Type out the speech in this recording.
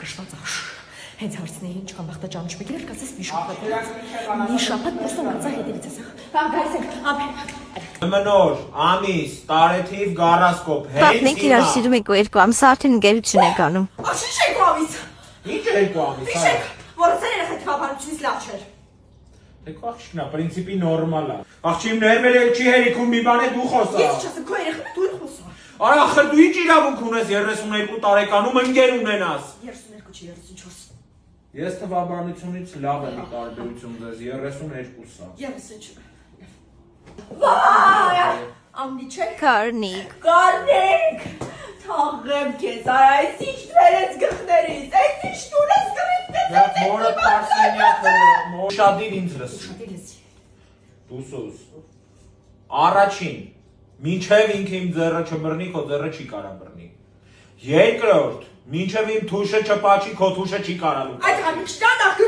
Հաշված Հենց հարցնեի ինչ կան բախտա ճանաչ մեկին կասես մի շաբաթ պրոստոն գծա հետևից ես գայս ենք Մնոր, ամիս, տարեթիվ, գարասկոպ, Մենք իրար սիրում ենք ու 2 ամիս արդեն ընկերություն ենք անում։ Աշիշ 2 ամիս։ Ինչ 2 ամիս։ Իշեք, որսեր երեխա թվաբանությունից լավ չէր։ Դե աղջիկնա, պրինցիպի նորմալ է։ Աղջիկն ներմել էլ չի հերիքում մի բան է դու խոսա։ Ես չասեմ, քո երեխան դու ես խոսա։ Արա ախր դու ինչ իրավունք ունես 32 տարեկանում ընկեր ունենաս։ 32 չի 34։ Ես թվաբանությունից լավ եմ տարբերություն ձեզ 32-ա։ 34։ Վայ! Ամբիչե Կարնիկ։ Կարնիկ! Թաղեմ քեզ, այս ինչ դրեց գլխներից, այս ինչ տունես գրիպ Մորը պարսենյակը, շատիր ինձ լսի։ Դուսուս։ Առաջին, մինչև ինքը իմ ձեռը չբռնի, քո ձեռը չի կարա բռնի։ Երկրորդ, մինչև իմ թուշը չպաչի, քո թուշը չի կարա լուծի։ Այդ ամիջտան ախ